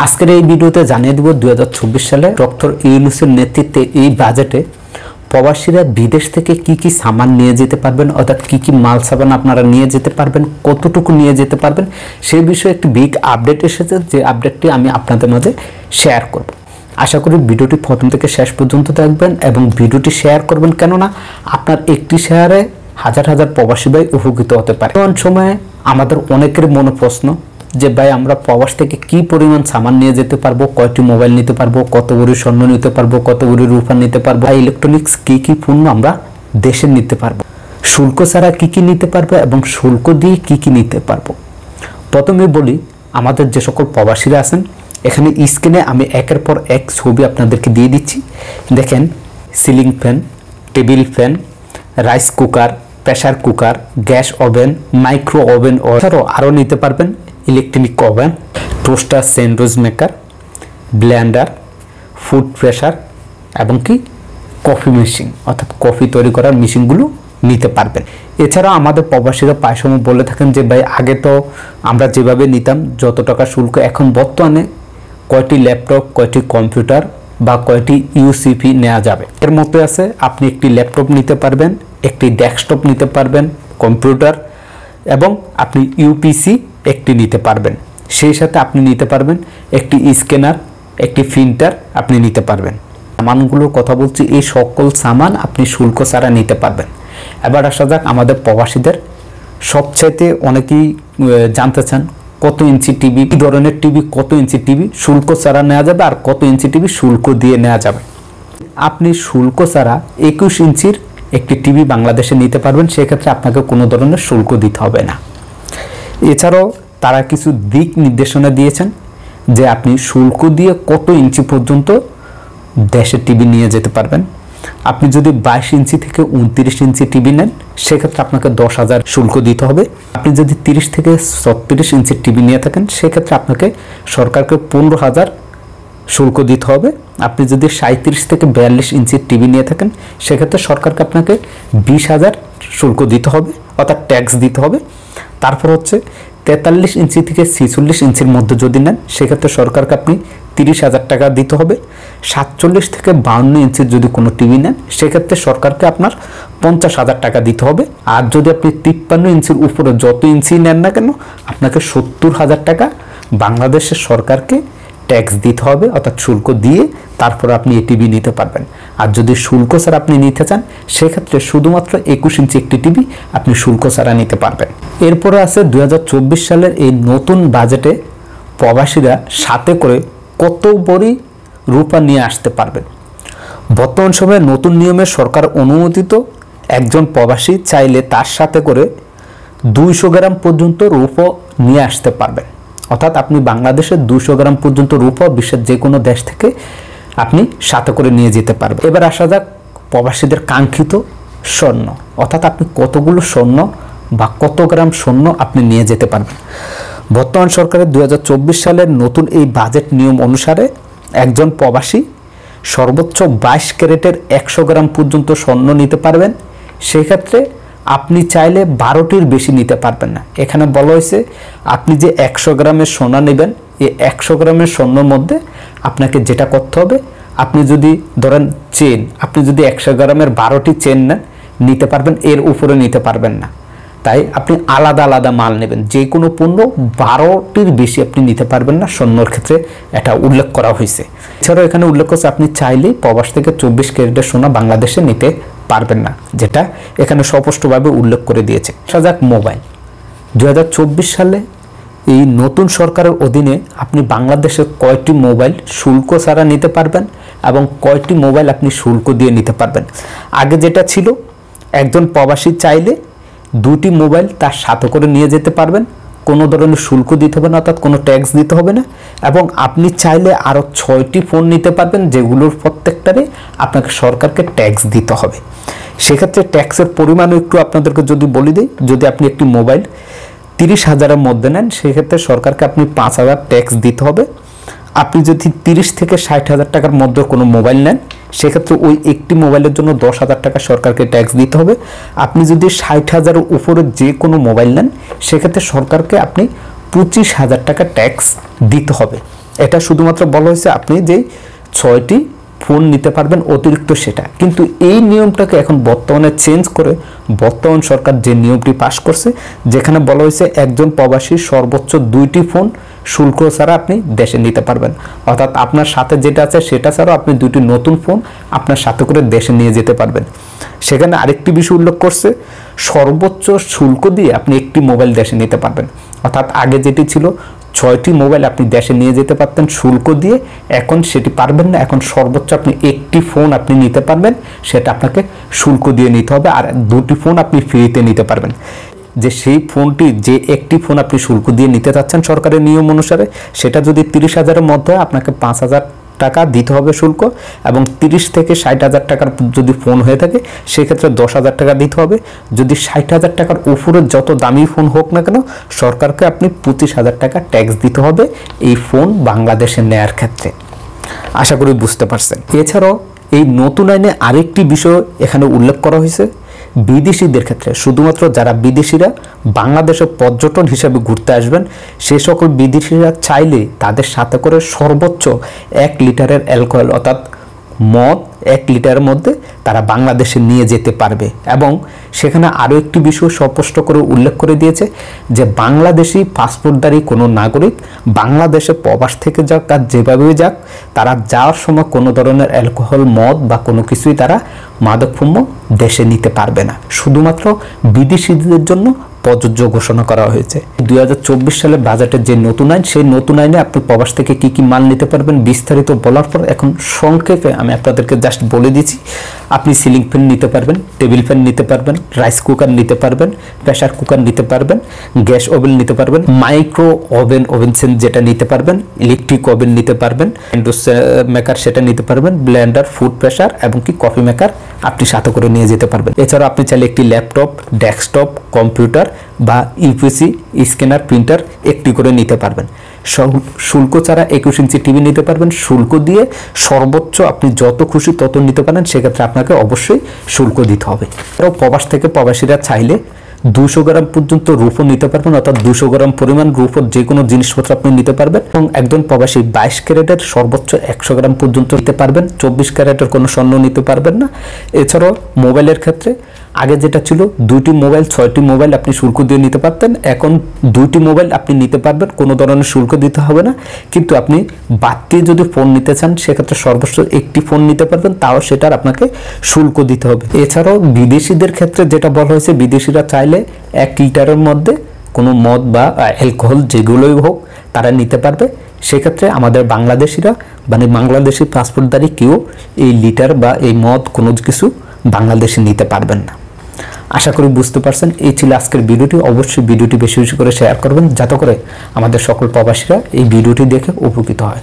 আজকের এই ভিডিওতে জানিয়ে দেব 2024 সালে ডক্টর ইউনূসের নেতৃত্বে এই বাজেটে প্রবাসীরা বিদেশ থেকে কি কি সামান নিয়ে যেতে পারবেন, অর্থাৎ কি কি মাল সামান আপনারা নিয়ে যেতে পারবেন, কতটুকু নিয়ে যেতে পারবেন সেই বিষয়ে একটি বিগ আপডেট এসেছে, যে আপডেটটি আমি আপনাদের মাঝে শেয়ার করব। আশা করি ভিডিওটি প্রথম থেকে শেষ পর্যন্ত দেখবেন এবং ভিডিওটি শেয়ার করবেন, কেননা আপনার একটি শেয়ারে হাজার হাজার প্রবাসী ভাই উপকৃত হতে পারে। বর্তমান সময়ে আমাদের অনেকের মনে প্রশ্ন যে ভাই আমরা প্রবাস থেকে কি পরিমাণ সামান নিয়ে যেতে পারবো, কয়টি মোবাইল নিতে পারবো, কত ভরি স্বর্ণ নিতে পারবো, কত ভরি রূপা নিতে পারবো, ইলেকট্রনিক্স কি কি পণ্য আমরা দেশে নিতে পারবো, শুল্ক ছাড়া কি কি নিতে পারবো এবং শুল্ক দিয়ে কি কি নিতে পারবো। প্রথমে বলি, আমাদের যে সকল প্রবাসীরা আছেন, এখানে স্ক্রিনে আমি একের পর এক ছবি আপনাদেরকে দিয়ে দিচ্ছি। দেখেন, ceiling fan, table fan, rice cooker, pressure cooker, gas oven, micro oven, আরও নিতে পারবেন electric oven, toaster, sandwich maker, Blender, food pressure এবং কি কফি মেশিন, অর্থাৎ কফি তৈরি করার মেশিনগুলো নিতে পারবেন। এছাড়া আমাদের প্রবাসীরা প্রায় সময় বলে থাকেন যে ভাই আগে তো আমরা যেভাবে নিতাম যত টাকা শুল্ক, এখন বর্তমানে কয়টি ল্যাপটপ, কয়টি কম্পিউটার বা কয়টি ইউসিপি নেওয়া যাবে। এর মধ্যে আছে আপনি একটি ল্যাপটপ নিতে পারবেন, একটি ডেস্কটপ নিতে পারবেন, কম্পিউটার এবং আপনি ইউপিসি একটি নিতে পারবেন। সেই সাথে আপনি নিতে পারবেন একটি স্ক্যানার, একটি প্রিন্টার আপনি নিতে পারবেন। সামানগুলোর কথা বলছি, এই সকল সামান আপনি শুল্ক ছাড়া নিতে পারবেন। এবার আসা যাক আমাদের প্রবাসীদের সবচাইতে অনেকেই জানতে চান কত ইঞ্চি টিভি, কি ধরনের টিভি, কত ইঞ্চি টিভি শুল্ক ছাড়া নেওয়া যাবে আর কত ইঞ্চি টিভি শুল্ক দিয়ে নেওয়া যাবে। আপনি শুল্ক ছাড়া 21 ইঞ্চির একটি টিভি বাংলাদেশে নিতে পারবেন, সেক্ষেত্রে আপনাকে কোনো ধরনের শুল্ক দিতে হবে না। এছাড়াও তারা কিছু দিক নির্দেশনা দিয়েছেন যে আপনি শুল্ক দিয়ে কত ইঞ্চি পর্যন্ত দেশের টিভি নিয়ে যেতে পারবেন। আপনি যদি 22 ইঞ্চি থেকে 29 ইঞ্চি টিভি নেন, সেক্ষেত্রে আপনাকে 10,000 শুল্ক দিতে হবে। আপনি যদি 30 থেকে 36 ইঞ্চির টিভি নিয়ে থাকেন, সেক্ষেত্রে আপনাকে সরকারকে 15,000 শুল্ক দিতে হবে। আপনি যদি 37 থেকে 42 ইঞ্চির টিভি নিয়ে থাকেন, সেক্ষেত্রে সরকারকে আপনাকে 20,000 শুল্ক দিতে হবে, অর্থাৎ ট্যাক্স দিতে হবে। তারপর হচ্ছে 43 ইঞ্চি থেকে 46 ইঞ্চির মধ্যে যদি নেন, সেক্ষেত্রে সরকারকে আপনি 30,000 টাকা দিতে হবে। 47 থেকে 52 ইঞ্চির যদি কোনো টিভি নেন, সেক্ষেত্রে সরকারকে আপনার 50,000 টাকা দিতে হবে। আর যদি আপনি 53 ইঞ্চির উপরে যত ইঞ্চি নেন না কেন, আপনাকে 70,000 টাকা বাংলাদেশের সরকারকে ট্যাক্স দিতে হবে, অর্থাৎ শুল্ক দিয়ে তারপর আপনি এই টিভি নিতে পারবেন। আর যদি শুল্ক ছাড়া আপনি নিতে চান, সেক্ষেত্রে শুধুমাত্র 21 ইঞ্চি একটি টিভি আপনি শুল্ক ছাড়া নিতে পারবেন। এরপরে আছে 2024 সালের এই নতুন বাজেটে প্রবাসীরা সাথে করে কত ভরি রূপা নিয়ে আসতে পারবেন। বর্তমান সময়ে নতুন নিয়মে সরকার অনুমোদিত একজন প্রবাসী চাইলে তার সাথে করে 200 গ্রাম পর্যন্ত রূপা নিয়ে আসতে পারবেন, অর্থাৎ আপনি বাংলাদেশের 200 গ্রাম পর্যন্ত রূপা বিশ্বের যে কোনো দেশ থেকে আপনি সাথে করে নিয়ে যেতে পারবেন। এবার আসা যাক প্রবাসীদের কাঙ্ক্ষিত স্বর্ণ, অর্থাৎ আপনি কতগুলো স্বর্ণ বা কত গ্রাম স্বর্ণ আপনি নিয়ে যেতে পারবেন। বর্তমান সরকারের 2024 সালের নতুন এই বাজেট নিয়ম অনুসারে একজন প্রবাসী সর্বোচ্চ 22 ক্যারেটের 100 গ্রাম পর্যন্ত স্বর্ণ নিতে পারবেন। সেক্ষেত্রে আপনি চাইলে 12টির বেশি নিতে পারবেন না। এখানে বলা হয়েছে আপনি যে 100 গ্রামের সোনা নেবেন, এই 100 গ্রামের স্বর্ণের মধ্যে আপনাকে যেটা করতে হবে, আপনি যদি ধরেন চেন, আপনি যদি 100 গ্রামের 12টি চেন নেন, নিতে পারবেন, এর উপরে নিতে পারবেন না। তাই আপনি আলাদা আলাদা মাল নেবেন, যে কোনো পণ্য 12টির বেশি আপনি নিতে পারবেন না, স্বর্ণর ক্ষেত্রে এটা উল্লেখ করা হয়েছে। এছাড়াও এখানে উল্লেখ করছে আপনি চাইলেই প্রবাস থেকে 24 ক্যারেটের সোনা বাংলাদেশে নিতে পারবেন না, যেটা এখানে স্পষ্টভাবে উল্লেখ করে দিয়েছে। যাক মোবাইল, 2024 সালে এই নতুন সরকারের অধীনে আপনি বাংলাদেশে কয়টি মোবাইল শুল্ক ছাড়া নিতে পারবেন এবং কয়টি মোবাইল আপনি শুল্ক দিয়ে নিতে পারবেন। আগে যেটা ছিল, একজন প্রবাসী চাইলে 2টি মোবাইল তার সাথে করে নিয়ে যেতে পারবেন, কোনো ধরনের শুল্ক দিতে হবে না, অর্থাৎ কোনো ট্যাক্স দিতে হবে না। এবং আপনি চাইলে আরও 6টি ফোন নিতে পারবেন, যেগুলোর প্রত্যেকটারে আপনাকে সরকারকে ট্যাক্স দিতে হবে। সেক্ষেত্রে ট্যাক্সের পরিমাণও একটু আপনাদেরকে যদি বলে দিই, যদি আপনি একটি মোবাইল 30,000-এর মধ্যে নেন, সেক্ষেত্রে সরকারকে আপনি 5,000 ট্যাক্স দিতে হবে। আপনি যদি 30 থেকে 60,000 টাকার মধ্যে কোনো মোবাইল নেন, সেক্ষেত্রে ওই একটি মোবাইলের জন্য 10,000 টাকা সরকারকে ট্যাক্স দিতে হবে। আপনি যদি 60,000-এর উপরে যে কোনো মোবাইল নেন, সেক্ষেত্রে সরকারকে আপনি 25,000 টাকা ট্যাক্স দিতে হবে। এটা শুধুমাত্র বলা হয়েছে আপনি যে 6টি ফোন নিতে পারবেন অতিরিক্ত সেটা, কিন্তু এই নিয়মটাকে এখন বর্তমানে চেঞ্জ করে বর্তমান সরকার যে নিয়মটি পাশ করছে, যেখানে বলা হয়েছে একজন প্রবাসী সর্বোচ্চ 2টি ফোন শুল্ক ছাড়া আপনি দেশে নিতে পারবেন। অর্থাৎ আপনার সাথে যেটা আছে সেটা ছাড়াও আপনি 2টি নতুন ফোন আপনার সাথে করে দেশে নিয়ে যেতে পারবেন। সেখানে আরেকটি বিষয় উল্লেখ করছে, সর্বোচ্চ শুল্ক দিয়ে আপনি একটি মোবাইল দেশে নিতে পারবেন। অর্থাৎ আগে যেটি ছিল 6টি মোবাইল আপনি দেশে নিয়ে যেতে পারতেন শুল্ক দিয়ে, এখন সেটি পারবেন না। এখন সর্বোচ্চ আপনি একটি ফোন আপনি নিতে পারবেন, সেটা আপনাকে শুল্ক দিয়ে নিতে হবে, আর 2টি ফোন আপনি ফ্রিতে নিতে পারবেন। যে সেই ফোনটি, যে একটি ফোন আপনি শুল্ক দিয়ে নিতে চাচ্ছেন সরকারের নিয়ম অনুসারে, সেটা যদি 30,000-এর মধ্যে হয় আপনাকে 5,000 টাকা দিতে হবে শুল্ক, এবং 30 থেকে 60,000 টাকার যদি ফোন হয়ে থাকে সেক্ষেত্রে 10,000 টাকা দিতে হবে। যদি 60,000 টাকার উপরে যত দামি ফোন হোক না কেন, সরকারকে আপনি 25,000 টাকা ট্যাক্স দিতে হবে এই ফোন বাংলাদেশে নেয়ার ক্ষেত্রে। আশা করি বুঝতে পারছেন। এছাড়াও এই নতুন আইনে আরেকটি বিষয় এখানে উল্লেখ করা হয়েছে, বিদেশিদের ক্ষেত্রে শুধুমাত্র যারা বিদেশিরা বাংলাদেশে পর্যটন হিসেবে ঘুরতে আসবেন, সে সকল বিদেশিরা চাইলে তাদের সাথে করে সর্বোচ্চ 1 লিটারের অ্যালকোহল অর্থাৎ মদ 1 লিটারের মধ্যে তারা বাংলাদেশে নিয়ে যেতে পারবে। এবং সেখানে আরও একটি বিষয় স্পষ্ট করে উল্লেখ করে দিয়েছে যে বাংলাদেশি পাসপোর্টধারী কোনো নাগরিক বাংলাদেশে প্রবাস থেকে যাক আর যেভাবেই যাক, তারা যাওয়ার সময় কোনো ধরনের অ্যালকোহল, মদ বা কোনো কিছুই তারা মাদকপণ্য দেশে নিতে পারবে না। শুধুমাত্র বিদেশিদের জন্য প্রযোজ্য ঘোষণা করা হয়েছে। 2024 সালের বাজেটের যে নতুন আইন, সেই নতুন আইনে আপনি প্রবাস থেকে কি কি মাল নিতে পারবেন বিস্তারিত বলার পর এখন সংক্ষেপে আমি আপনাদেরকে জাস্ট বলে দিচ্ছি। আপনি সিলিং ফ্যান নিতে পারবেন, টেবিল ফ্যান নিতে পারবেন, রাইস কুকার নিতে পারবেন, প্রেসার কুকার নিতে পারবেন, গ্যাস ওভেন নিতে পারবেন, মাইক্রো ওভেন ওভেনসেন যেটা নিতে পারবেন, ইলেকট্রিক ওভেন নিতে পারবেন, স্যান্ডউইচ মেকার সেটা নিতে পারবেন, ব্লেন্ডার, ফুড প্রেসার এবং কি কফি মেকার আপনি সাথে করে নিয়ে যেতে পারবেন। এছাড়াও আপনি চাইলে একটি ল্যাপটপ, ডেস্কটপ, কম্পিউটার বা ইউপিসি, স্ক্যানার, প্রিন্টার একটি করে নিতে পারবেন। শুল্ক ছাড়া 21 ইঞ্চি টিভি নিতে পারবেন শুল্ক দিয়ে। সর্বোচ্চ আপনি যত খুশি তত নিতে পারেন, সেক্ষেত্রে আপনাকে অবশ্যই শুল্ক দিতে হবে। এছাড়াও প্রবাস থেকে প্রবাসীরা চাইলে 200 গ্রাম পর্যন্ত রূপো নিতে পারবেন, অর্থাৎ 200 গ্রাম পরিমাণ রূপোর যে কোনো জিনিসপত্র আপনি নিতে পারবেন। এবং একজন প্রবাসী 22 ক্যারেটের সর্বোচ্চ 100 গ্রাম পর্যন্ত নিতে পারবেন, 24 ক্যারেটের কোনো স্বর্ণ নিতে পারবেন না। এছাড়াও মোবাইলের ক্ষেত্রে আগে যেটা ছিল 2টি মোবাইল, 6টি মোবাইল আপনি শুল্ক দিয়ে নিতে পারতেন, এখন 2টি মোবাইল আপনি নিতে পারবেন, কোনো ধরনের শুল্ক দিতে হবে না। কিন্তু আপনি বাড়তি যদি ফোন নিতে চান সেক্ষেত্রে সর্বোচ্চ একটি ফোন নিতে পারবেন, তাও সেটার আপনাকে শুল্ক দিতে হবে। এছাড়াও বিদেশিদের ক্ষেত্রে যেটা বলা হয়েছে, বিদেশিরা চাইলে 1 লিটারের মধ্যে কোনো মদ বা অ্যালকোহল যেগুলোই হোক তারা নিতে পারবে। সেক্ষেত্রে আমাদের বাংলাদেশিরা মানে বাংলাদেশি পাসপোর্টধারী কেউ এই লিটার বা এই মদ কোনো কিছু বাংলাদেশে নিতে পারবেন না। আশা করি বুঝতে পারছেন। এই ছিল আজকের ভিডিওটি। অবশ্যই ভিডিওটি বেশি বেশি করে শেয়ার করবেন, যাতে করে আমাদের সকল প্রবাসীরা এই ভিডিওটি দেখে উপকৃত হয়।